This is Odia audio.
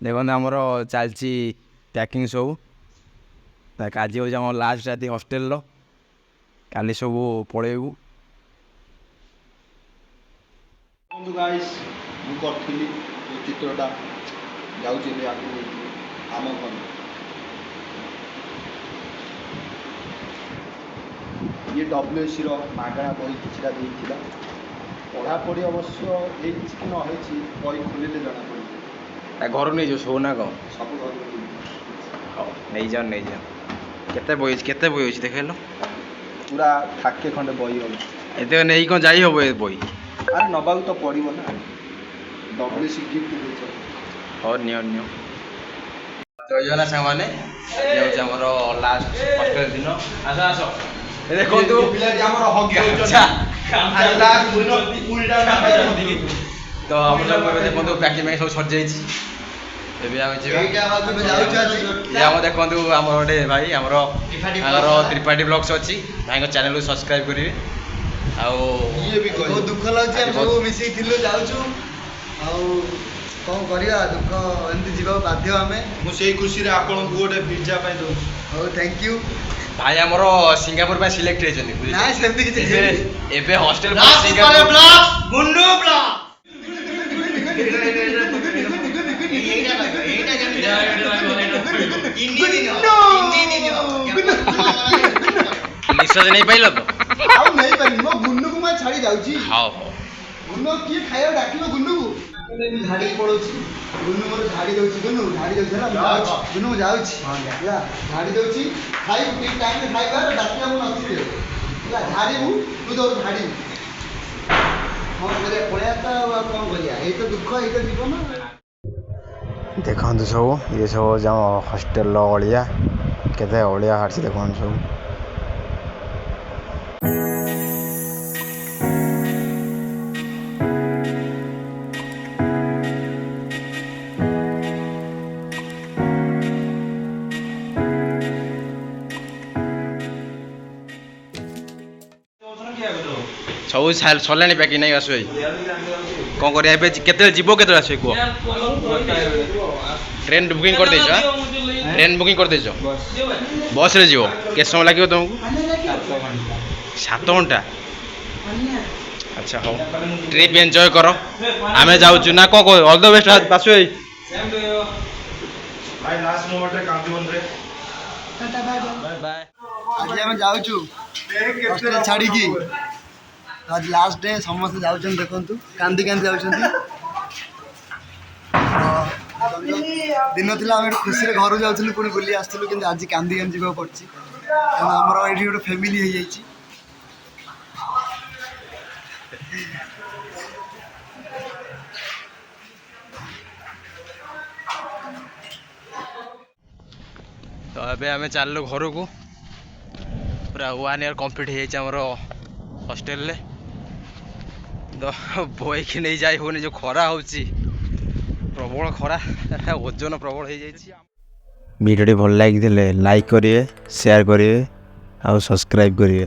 ଦେଖନ୍ତୁ ଆମର ଚାଲିଛି ପ୍ୟାକିଂ ସବୁ। ଆଜି ହେଉଛି ଆମର ଲାଷ୍ଟ ରାତି ହଷ୍ଟେଲର, କାଲି ସବୁ ପଳେଇବୁ। ବନ୍ଧୁ ଗାଇସ୍, ମୁଁ କରିଥିଲି ଏ ଚିତ୍ରଟା ଯାଉଛି ଏବେ ଆଗକୁ ଆମ ଘର। ଇଏ WSCର ମାଗଣା ବହି କିଛିଟା ଦେଇଥିଲା। ପଢ଼ାପଢ଼ି ଅବଶ୍ୟ ହେଇଛି କି ନ ହେଇଛି ବହି ଖୋଲିଲେ ଜଣାପଡ଼ିବ। ଘରୁ ନେଇଯିବ ସବୁ ନା କ'ଣ? ସବୁ ଘରକୁ ହଉ ନେଇଯାଅ ନେଇଯାଅ। କେତେ ବହି ଅଛି ଦେଖେଇଲ। ପୁରା ଥାକେ ଖଣ୍ଡେ ବହି ଅଛି। ଏତେ ନେଇକି କ'ଣ ଯାଇ ହବ ଏ ବହି? ଆରେ ନେବାକୁ ତ ପଡ଼ିବ ନା, WSC ଗିଫ୍ଟ ଦେଇଛ। ହଉ ନିଅ ନିଅ। ଜୟ ଜଗନ୍ନାଥ ସାଙ୍ଗମାନେ, ଯାଉଛି ଆମର ଲାଷ୍ଟ ହଷ୍ଟେଲ ଦିନ। ଆସ ଆସ ଦେଖନ୍ତୁ ପିଲାଟି ଆମର ହକି ତ ଆମର ଦେଖନ୍ତୁ ପ୍ୟାକିଂ ପାଇଁ ସବୁ ସରିଯାଇଛି। ଏବେ ଆମେ ଯିବା। ଆମ ଦେଖନ୍ତୁ ଆମର ଗୋଟେ ଭାଇ ଆମର ତ୍ରିପାଠୀ ବ୍ଲଗ୍ସ ଅଛି, ଭାଇଙ୍କ ଚ୍ୟାନେଲକୁ ସବସ୍କ୍ରାଇବ୍ କରିବେ। ଆଉ ବହୁତ ଦୁଃଖ ଲାଗୁଛି, ଆମେ ସବୁ ମିଶିକି ଥିଲୁ, ଯାଉଛୁ ଆଉ କ'ଣ କରିବା, ଦୁଃଖ ଏମିତି ଯିବାକୁ ବାଧ୍ୟ ଆମେ। ମୁଁ ସେଇ ଖୁସିରେ ଆପଣଙ୍କୁ ଗୋଟେ ପିଜ୍ଜା ପାଇଁ ଦେଉଛି। ହଉ ଥ୍ୟାଙ୍କ ୟୁ। ଭାଇ ଆମର ସିଙ୍ଗାପୁର ପାଇଁ ସିଲେକ୍ଟ ହେଇଛନ୍ତି। ନାଇଁ ସେମିତି କିଛି ଏବେ ହଷ୍ଟେଲ ନିଶ୍ୱାସ ନେଇପାରିଲ ତ? ଆଉ ନେଇପାରିନି, ମୋ ଗୁନୁକୁ ମୁଁ ଛାଡ଼ି ଯାଉଛି। ହଉ ହଉ। ଗୁନୁ କିଏ ଖାଇବା ଡାକିବ ଗୁନୁକୁ? ଝାଡ଼ି ପଳଉଛି, ଗୁନୁ ମୋର ଝାଡ଼ି ଦେଉଛି, ଗୁନୁ ଝାଡ଼ି ଦେଉଛି ହେଲା, ମୁଁ ଯାଉଛି, ଗୁନୁ ମୁଁ ଯାଉଛି ହେଲା, ଝାଡ଼ି ଦେଉଛି। ଖାଇବୁ ଠିକ୍ ଟାଇମ୍ରେ ଖାଇବା, ଡାକିବା ମୁଁ ନଥିବି ହେଲା, ଝାଡ଼ିବୁ ତୁ ତୋର ଝାଡ଼ିବୁ। କ'ଣ କରିବା, ପଳେଇବା ତ ଆଉ କ'ଣ କରିବା, ଏଇ ତ ଦୁଃଖ, ଏଇ ତ ଜୀବନ। ଦେଖନ୍ତୁ ସବୁ ଇଏ ସବୁ ହେଉଛି ଆମ ହଷ୍ଟେଲର ଅଳିଆ, କେତେ ଅଳିଆ ବାହାରିଛି ଦେଖନ୍ତୁ ସବୁ। ସବୁ ସରିଲାଣି ପ୍ୟାକିଂ ନାଇଁ? ଆସ ଭାଇ, କ'ଣ କରିବା ଏବେ? କେତେବେଳେ ଯିବ, କେତେବେଳେ ଆସିବ କୁହ? ଟ୍ରେନ୍ ବୁକିଂ କରିଦେଇଛ? ଟ୍ରେନ୍ ବୁକିଂ କରିଦେଇଛ? ବସ୍ରେ ଯିବ? କେତେ ସମୟ ଲାଗିବ ତୁମକୁ? 7 ଘଣ୍ଟା। ଆଚ୍ଛା ହଉ, ଟ୍ରିପ୍ ଏନ୍ଜୟ କର, ଆମେ ଯାଉଛୁ ନା କ'ଣ କହ? ଅଲ୍ ଦ ବେଷ୍ଟ ବାସୁ ଭାଇ। ଆଜି ଆମେ ଯାଉଛୁ ହଷ୍ଟେଲ ଛାଡ଼ିକି, ଆଜି ଲାଷ୍ଟ ଡେ, ସମସ୍ତେ ଯାଉଛନ୍ତି ଦେଖନ୍ତୁ, କାନ୍ଦି କାନ୍ଦି ଯାଉଛନ୍ତି। ଦିନ ଥିଲା ଆମେ ଗୋଟେ ଖୁସିରେ ଘରକୁ ଯାଉଥିଲୁ, ପୁଣି ବୁଲି ଆସିଥିଲୁ, କିନ୍ତୁ ଆଜି କାନ୍ଦି କାନ୍ଦି ଯିବାକୁ ପଡ଼ୁଛି, କାରଣ ଆମର ଏଇଠି ଗୋଟେ ଫ୍ୟାମିଲି ହେଇଯାଇଛି। ତ ଏବେ ଆମେ ଚାଲିଲୁ ଘରକୁ, ପୁରା 1 ଇୟର୍ କମ୍ପ୍ଲିଟ୍ ହେଇଯାଇଛି ଆମର ହଷ୍ଟେଲରେ। ତ ବହିକି ନେଇ ଯାଇ ହେଉନି, ଯେଉଁ ଖରା ହେଉଛି, ପ୍ରବଳ ଖରା, ଓଜନ ପ୍ରବଳ ହେଇଯାଇଛି। ଭିଡ଼ିଓଟି ଭଲ ଲାଗିଥିଲେ ଲାଇକ୍ କରିବେ, ସେୟାର କରିବେ ଆଉ ସବସ୍କ୍ରାଇବ୍ କରିବେ।